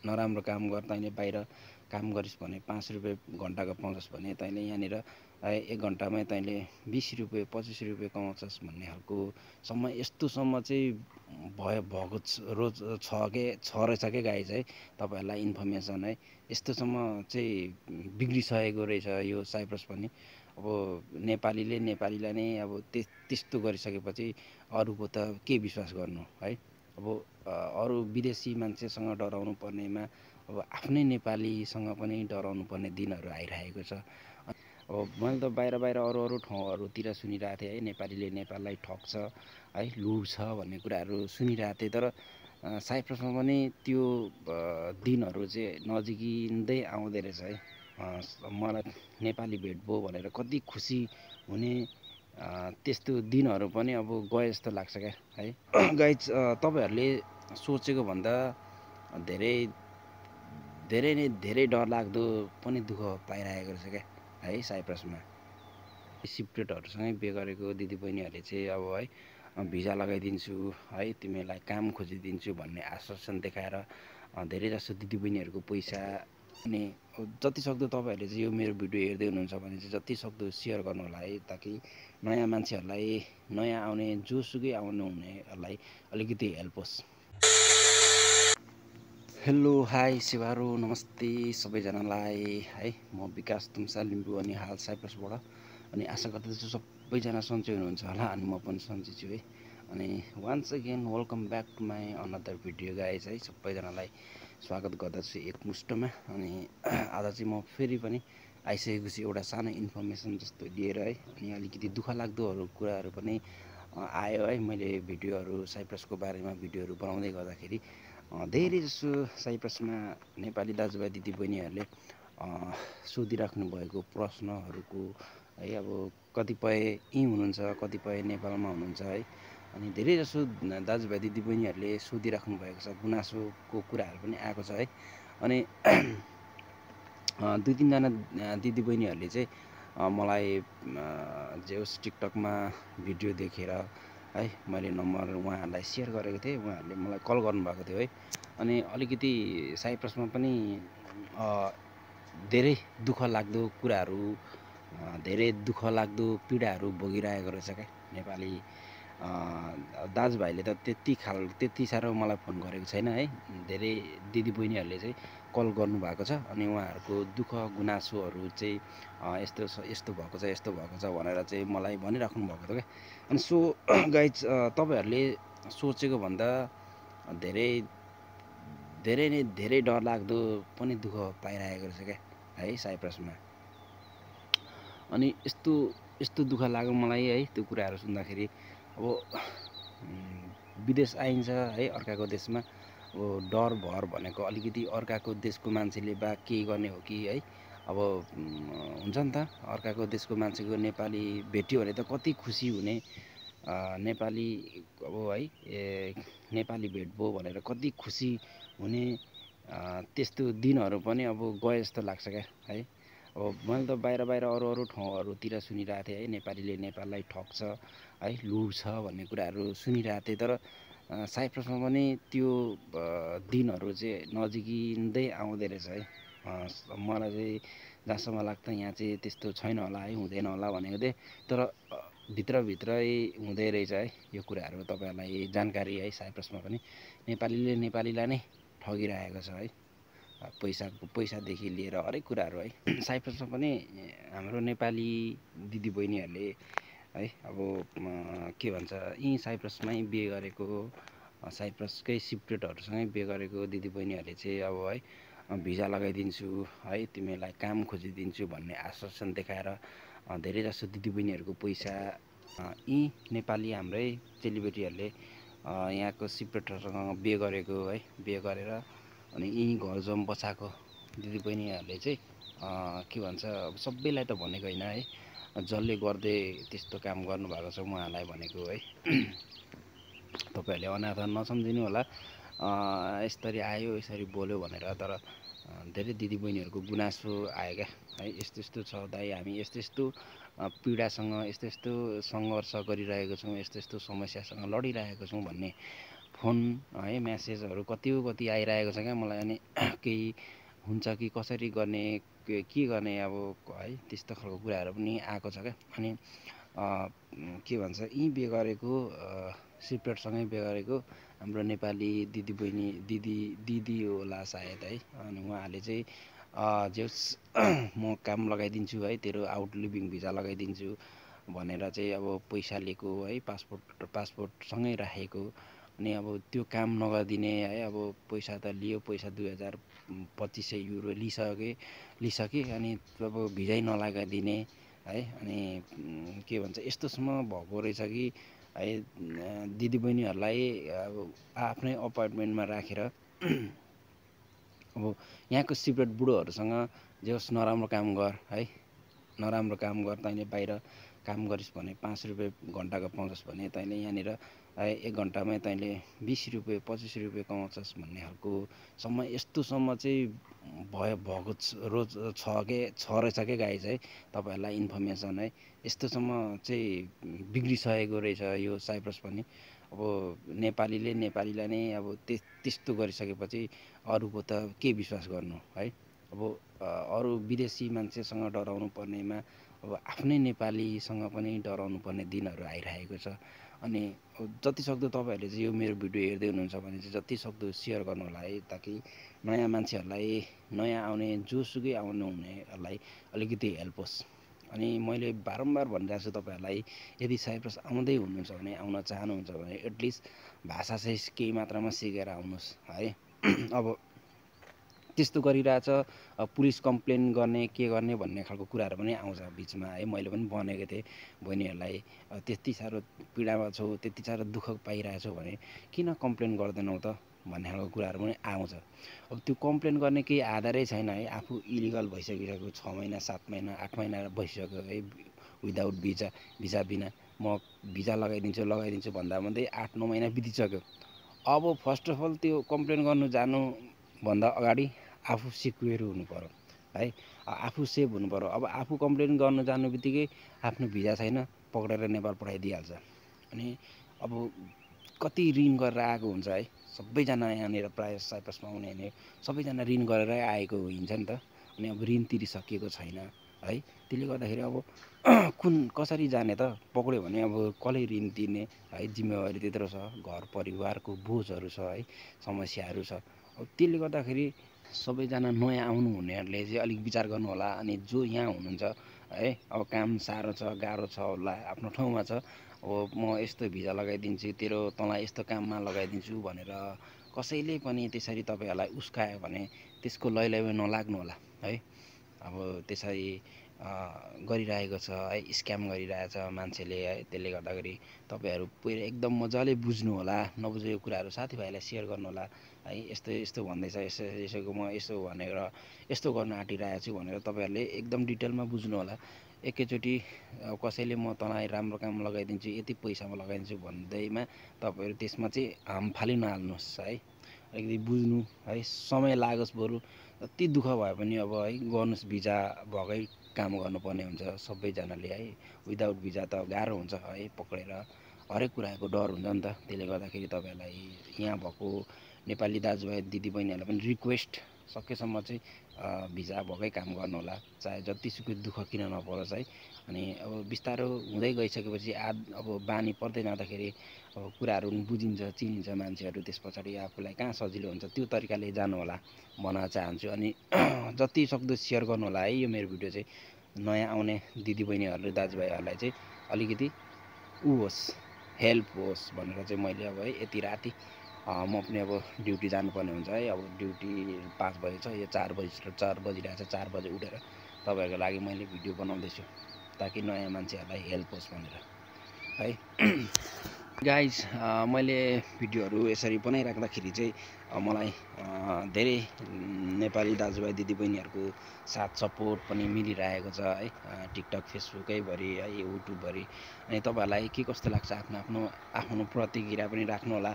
नराम्रो काम गर, तैँले बाहिर काम गरिस् भने 5 रुपियाँ घन्टाको पाउँछस् भने तैँले यहाँनिर 1 घन्टामै तैँले 20 रुपियाँ 25 रुपियाँ कमाउँछस् भन्ने खालको सम्म, यस्तोसम्म चाहिँ भएको रोज छ रहेछ क्या गाइज है। तपाईँहरूलाई इन्फर्मेसन है, यस्तोसम्म चाहिँ बिग्रिसकेको रहेछ यो साइप्रस पनि। अब नेपालीले नेपालीलाई नै अब त्यस्तो गरिसकेपछि अरूको त के विश्वास गर्नु है। अब अरू विदेशी मान्छेसँग डराउनु पर्नेमा अब आफ्नै नेपालीसँग पनि डराउनु पर्ने दिनहरू आइरहेको छ। अब मैले त बाहिर अरू ठाउँहरूतिर सुनिरहेको थिएँ है, नेपालीले नेपाललाई ठग्छ है, लुट्छ भन्ने कुराहरू सुनिरहेको थिएँ। तर साइप्रसमा पनि त्यो दिनहरू चाहिँ नजिकिँदै आउँदै रहेछ है। मलाई नेपाली भेट भयो भनेर कति खुसी हुने त्यस्तो दिनहरू पनि अब गए जस्तो लाग्छ क्या है। गाइज तपाईँहरूले सोचेको भन्दा धेरै डरलाग्दो पनि दुःख पाइरहेको रहेछ क्या है साइप्रसमा। सिप्रेटहरूसँगै बिहे गरेको दिदीबहिनीहरूले चाहिँ अब है भिजा लगाइदिन्छु है, तिमीलाई काम खोजिदिन्छु भन्ने आश्वासन देखाएर धेरैजसो दिदीबहिनीहरूको पैसा अनि जतिसक्दो तपाईँहरूले चाहिँ यो मेरो भिडियो हेर्दै हुनुहुन्छ भने चाहिँ जतिसक्दो सेयर गर्नु होला है, ताकि नयाँ मान्छेहरूलाई, नयाँ आउने जोसुकै आउनुहुनेहरूलाई अलिकति हेल्प होस्। हेलो हाई सेवारो नमस्ते सबैजनालाई है। म विकास तुम्सा लिम्बू अनि हाल साइप्रसबाट, अनि आशा गर्दछु सबैजना सन्चै हुनुहुन्छ होला, अनि म पनि सन्चै छु है। अनि once again welcome back to my another video guys है। सबैजनालाई स्वागत गर्दछु एकमुष्टमा। अनि आज चाहिँ म फेरि पनि आइसकेको छु एउटा सानो इन्फर्मेसन जस्तो लिएर है। अनि अलिकति दुःख लाग्दोहरू कुराहरू पनि आयो है। मैले भिडियोहरू साइप्रसको बारेमा भिडियोहरू बनाउँदै गर्दाखेरि धेरैजसो साइप्रसमा नेपाली दाजुभाइ दिदीबहिनीहरूले सोधिराख्नु भएको प्रश्नहरूको है, अब कतिपय यहीँ हुनुहुन्छ, कतिपय नेपालमा हुनुहुन्छ है। अनि धेरैजसो दाजुभाइ दिदीबहिनीहरूले सोधिराख्नु भएको छ, गुनासोको कुराहरू पनि आएको छ है। अनि 2-3जना दिदीबहिनीहरूले चाहिँ मलाई जे होस् टिकटकमा भिडियो देखेर है, मैले नम्बर उहाँहरूलाई सेयर गरेको थिएँ, उहाँहरूले मलाई कल गर्नुभएको थियो है। अनि अलिकति साइप्रसमा पनि धेरै दुःख लाग्दो कुराहरू, धेरै दुःख लाग्दो पीडाहरू भोगिरहेको रहेछ क्या नेपाली दाजुभाइले। त त्यति साह्रो मलाई फोन गरेको छैन है। धेरै दिदीबहिनीहरूले चाहिँ कल गर्नुभएको छ, अनि उहाँहरूको दुःख गुनासोहरू चाहिँ यस्तो भएको छ यस्तो भएको छ भनेर चाहिँ मलाई भनिराख्नु भएको थियो क्या। अनि सो गाइज तपाईँहरूले सोचेको भन्दा धेरै डरलाग्दो पनि दुःख पाइरहेको रहेछ क्या है साइप्रसमा। अनि यस्तो दुःख लाग्यो मलाई है त्यो कुराहरू सुन्दाखेरि। अब विदेश आइन्छ है अर्काको देशमा, अब डर भर भनेको अलिकति अर्काको देशको मान्छेले बा केही गर्ने हो कि है। अब हुन्छ नि त, अर्काको देशको मान्छेको नेपाली भेट्यो भने त कति खुसी हुने, नेपाली अब है नेपाली भेट भयो भनेर कति खुसी हुने त्यस्तो दिनहरू पनि अब गए जस्तो लाग्छ क्या है। अब मैले त बाहिर अरू ठाउँहरूतिर सुनिरहेको थिएँ है, नेपालीले नेपाललाई ठग्छ है, लुट्छ भन्ने कुराहरू सुनिरहेको थिएँ। तर साइप्रसमा पनि त्यो दिनहरू चाहिँ नजिकिँदै आउँदै रहेछ है। मलाई चाहिँ जहाँसम्म लाग्छ यहाँ चाहिँ त्यस्तो छैन होला है, हुँदैन होला भनेको थिएँ। तर भित्रभित्रै हुँदै रहेछ है यो कुराहरू। तपाईँहरूलाई जानकारी है, साइप्रसमा पनि नेपालीले नेपालीलाई नै ठगिरहेको छ है, पैसादेखि लिएर हरेक कुराहरू है। साइप्रसमा पनि हाम्रो नेपाली दिदीबहिनीहरूले है, अब के भन्छ, यहीँ साइप्रसमै बिहे गरेको, साइप्रसकै सिप्रेटहरूसँगै बिहे गरेको दिदीबहिनीहरूले चाहिँ अब है भिजा लगाइदिन्छु है, तिमीलाई काम खोजिदिन्छु भन्ने आश्वासन देखाएर धेरैजसो दिदीबहिनीहरूको पैसा यी नेपाली हाम्रै चेलीबेटीहरूले यहाँको सिप्रेटरसँग बिहे गरेको है, बिहे गरेर अनि यहीँ घर जम बसाएको दिदीबहिनीहरूले चाहिँ के भन्छ, अब सबैलाई त भनेको होइन है, जसले गर्दै त्यस्तो काम गर्नुभएको छ उहाँलाई भनेको है। तपाईँहरूले अनाथ नसम्झिनु होला, यसरी आयो यसरी बोल्यो भनेर। तर धेरै दिदीबहिनीहरूको गुनासो आयो क्या है, यस्तो छ दाइ, हामी यस्तो पीडासँग यस्तो सङ्घर्ष गरिरहेको छौँ, यस्तो समस्यासँग लडिरहेको छौँ भन्ने फोन है म्यासेजहरू कति आइरहेको छ क्या मलाई। अनि केही हुन्छ कि कसरी गर्ने के गर्ने अब है त्यस्तो खालको कुराहरू पनि आएको छ क्या। अनि के भन्छ यहीँ बिहे गरेको सिप्रेटसँगै बिहे गरेको हाम्रो नेपाली दिदी होला सायद है। अनि उहाँहरूले चाहिँ जेस म काम लगाइदिन्छु है, तेरो आउट लिभिङ भिजा लगाइदिन्छु भनेर चाहिँ अब पैसा लिएको है, पासपोर्टसँगै राखेको। अनि अब त्यो काम नगरिदिने है, अब पैसा त लियो, पैसा 2200 युरो लिइसके अनि अब भिजै नलगाइदिने है। अनि के भन्छ यस्तोसम्म भएको रहेछ कि है दिदीबहिनीहरूलाई अब आफ्नै अपार्टमेन्टमा राखेर अब यहाँको सिप्रेट बुढोहरूसँग जे होस् नराम्रो काम गर है, नराम्रो काम गर, तैँले बाहिर काम गरिस् भने 5 रुपियाँ घन्टाको पाउँछस् भने तैँले यहाँनिर 1 घन्टामै तैँले 20 रुपियाँ 25 रुपियाँ कमाउँछस् भन्ने खालको सम्म यस्तोसम्म चाहिँ भएको छ रहेछ क्या गाइज है। तपाईँहरूलाई इन्फर्मेसन है, यस्तोसम्म चाहिँ बिग्रिसकेको रहेछ यो साइप्रस पनि। अब नेपालीलाई नै अब त्यस्तो गरिसकेपछि अरूको त के विश्वास गर्नु है। अब अरू विदेशी मान्छेसँग डराउनु पर्नेमा अब आफ्नै नेपालीसँग पनि डराउनु पर्ने दिनहरू आइरहेको छ। अनि जतिसक्दो तपाईँहरूले चाहिँ यो मेरो भिडियो हेर्दै हुनुहुन्छ भने चाहिँ जतिसक्दो सेयर गर्नु होला है, ताकि नयाँ मान्छेहरूलाई, नयाँ आउने जोसुकै आउनुहुनेहरूलाई अलिकति हेल्प होस्। अनि मैले बारम्बार भनिरहेको छु तपाईँहरूलाई, यदि साइप्रस आउँदै हुनुहुन्छ भने, आउन चाहनुहुन्छ भने एटलिस्ट भाषा चाहिँ केही मात्रामा सिकेर आउनुहोस् है। अब त्यस्तो गरिरहेछ पुलिस कम्प्लेन गर्ने के गर्ने भन्ने खालको कुराहरू पनि आउँछ बिचमा है। मैले पनि भनेको थिएँ बहिनीहरूलाई, त्यति साह्रो पीडामा छौ, त्यति साह्रो दुःख पाइरहेछौ भने किन कम्प्लेन गर्दैनौ त भन्ने खालको कुराहरू पनि आउँछ। अब त्यो कम्प्लेन गर्ने केही आधारै छैन है। आफू इलिगल भइसकिसक्यो, 6 महिना 7 महिना 8 महिना भइसक्यो है विदाउट भिजा बिना। म भिजा लगाइदिन्छु भन्दा 8-9 महिना बितिसक्यो। अब फर्स्ट अफ अल त्यो कम्प्लेन गर्नु जानुभन्दा अगाडि आफू सिक्योर हुनु पर्यो है, आफू सेफ हुनु पर्यो। अब आफू कम्प्लेन गर्नु जानु बित्तिकै आफ्नो भिजा छैन, पक्रेर नेपाल पठाइदिइहाल्छ। अनि अब कति ऋण गरेर आएको हुन्छ है सबैजना, यहाँनिर प्रायः साइप्रसमा आउने भने सबैजना ऋण गरेरै आएको हिँड्छ नि त। अनि अब ऋण तिरिसकिएको छैन है, त्यसले गर्दाखेरि अब कसरी जाने त, पक्रियो भने अब कसले ऋण तिर्ने है, जिम्मेवारी त्यत्रो छ, घर परिवारको बोझहरू छ है, समस्याहरू छ। अब त्यसले गर्दाखेरि सबैजना नयाँ आउनुहुनेहरूले चाहिँ अलिक विचार गर्नु होला। अनि जो यहाँ हुनुहुन्छ है, अब काम साह्रो छ, गाह्रो छ होला, आफ्नो ठाउँमा छ, अब म यस्तो भिजा लगाइदिन्छु, तेरो तँलाई यस्तो काममा लगाइदिन्छु भनेर कसैले पनि त्यसरी तपाईँहरूलाई उस्कायो भने त्यसको लैलैमा नलाग्नु होला है। अब त्यसरी गरिरहेको छ है, स्क्याम गरिरहेछ मान्छेले है। त्यसले गर्दाखेरि तपाईँहरू पहिला एकदम मजाले बुझ्नु होला, नबुझेको कुराहरू साथीभाइलाई सेयर गर्नु होला है। यस्तो भन्दैछ, यसोको म यसो भनेर यस्तो गर्न आँटिरहेको छु भनेर तपाईँहरूले एकदम डिटेलमा बुझ्नु होला। एकैचोटि कसैले म तँलाई राम्रो काम लगाइदिन्छु, यति पैसामा लगाइदिन्छु भन्दैमा तपाईँहरू त्यसमा चाहिँ हाम फाली नहाल्नुहोस् है। अलिकति बुझ्नु है, समय लागोस्, बरु जति दुःख भए पनि अब है गर्नुहोस्। भिजा भएकै काम गर्नुपर्ने हुन्छ सबैजनाले है। विदाउट भिजा त गाह्रो हुन्छ है, पक्रेर हरेक कुराको डर हुन्छ नि त। त्यसले गर्दाखेरि तपाईँहरूलाई यहाँ भएको नेपाली दाजुभाइ दिदीबहिनीहरूलाई पनि रिक्वेस्ट, सकेसम्म चाहिँ भिजा भएकै काम गर्नु होला, चाहे जतिसुकै दुःख किन नपरोस् है। अनि अब बिस्तारो हुँदै गइसकेपछि अब बानी पर्दै जाँदाखेरि अब कुराहरू पनि बुझिन्छ, चिनिन्छ मान्छेहरू। त्यस पछाडि आफूलाई कहाँ सजिलो हुन्छ त्यो तरिकाले जानु होला भन्न चाहन्छु। अनि जति सक्दो सेयर गर्नु होला है यो मेरो भिडियो चाहिँ, नयाँ आउने दिदीबहिनीहरूले दाजुभाइहरूलाई चाहिँ अलिकति होस्, हेल्प होस् भनेर चाहिँ मैले अब है यति राति म पनि अब ड्युटी जानुपर्ने हुन्छ है। अब ड्युटी 5 बजे छ, यो 4 बजिरहेको छ। 4 बजे उठेर तपाईँहरूको लागि मैले भिडियो बनाउँदैछु ताकि नयाँ मान्छेहरूलाई हेल्प होस् भनेर है। गाइज मैले भिडियोहरू यसरी बनाइराख्दाखेरि चाहिँ मलाई धेरै नेपाली दाजुभाइ दिदीबहिनीहरूको साथ सपोर्ट पनि मिलिरहेको छ है। टिकटक फेसबुकैभरि है, युट्युबभरि। अनि तपाईँहरूलाई के कस्तो लाग्छ आफ्नो प्रतिक्रिया पनि राख्नु होला,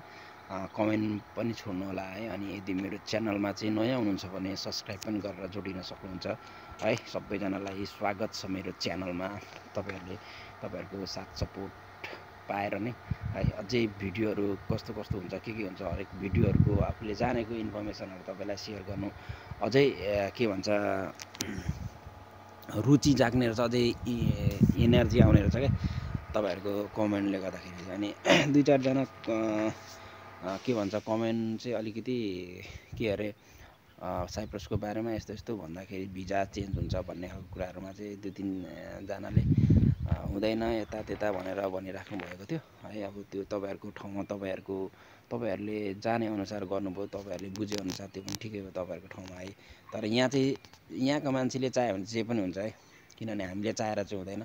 कमेन्ट पनि छोड्नु होला है। अनि यदि मेरो च्यानलमा चाहिँ नयाँ हुनुहुन्छ भने सब्सक्राइब पनि गरेर जोडिन सक्नुहुन्छ है। सबैजनालाई स्वागत छ मेरो च्यानलमा। तपाईँहरूको साथ सपोर्ट पाएर नै है अझै भिडियोहरू कस्तो कस्तो हुन्छ के हुन्छ हरेक भिडियोहरूको आफूले जानेको इन्फर्मेसनहरू तपाईँलाई सेयर गर्नु अझै के भन्छ रुचि जाग्ने रहेछ, अझै एनर्जी आउने रहेछ क्या तपाईँहरूको कमेन्टले गर्दाखेरि। अनि 2-4जना के भन्छ कमेन्ट चाहिँ अलिकति के अरे साइप्रसको बारेमा यस्तो यस्तो भन्दाखेरि भिजा चेन्ज हुन्छ भन्ने खालको कुराहरूमा चाहिँ 2-3जनाले हुँदैन यता त्यता भनेर भनिराख्नु भएको थियो है। अब त्यो तपाईँहरूको ठाउँमा तपाईँहरूले जाने अनुसार गर्नुभयो, तपाईँहरूले बुझेअनुसार त्यो पनि ठिकै हो तपाईँहरूको ठाउँमा है। तर यहाँ चाहिँ यहाँको मान्छेले चाह्यो भने जे पनि हुन्छ है, किनभने हामीले चाहेर चाहिँ हुँदैन,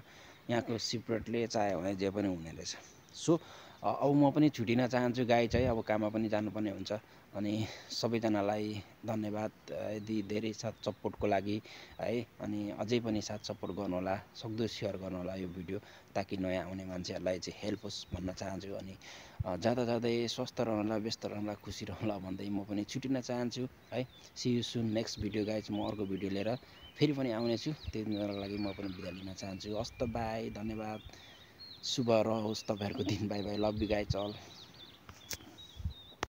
यहाँको सिक्रेटले चाह्यो भने जे पनि हुने रहेछ। सो अब म पनि छुटिन चाहन्छु गाइज है, अब काममा पनि जानुपर्ने हुन्छ। अनि सबैजनालाई धन्यवाद यदि धेरै साथ सपोर्टको लागि है। अनि अझै पनि साथ सपोर्ट गर्नुहोला, सक्दो सेयर गर्नुहोला यो भिडियो, ताकि नयाँ आउने मान्छेहरूलाई चाहिँ हेल्प होस् भन्न चाहन्छु। अनि जाँदा जाँदै स्वस्थ रहनुहोला, व्यस्त रहनुहोला, खुसी रहनुहोला भन्दै म पनि छुटिन चाहन्छु है। See you soon next video guys, म अर्को भिडियो लिएर फेरि पनि आउनेछु, त्यति बेलाको लागि म पनि बिदा लिन चाहन्छु। हस्त बाई, धन्यवाद, शुभ रहोस् तपाईँहरूको दिन, bye bye, love you guys all.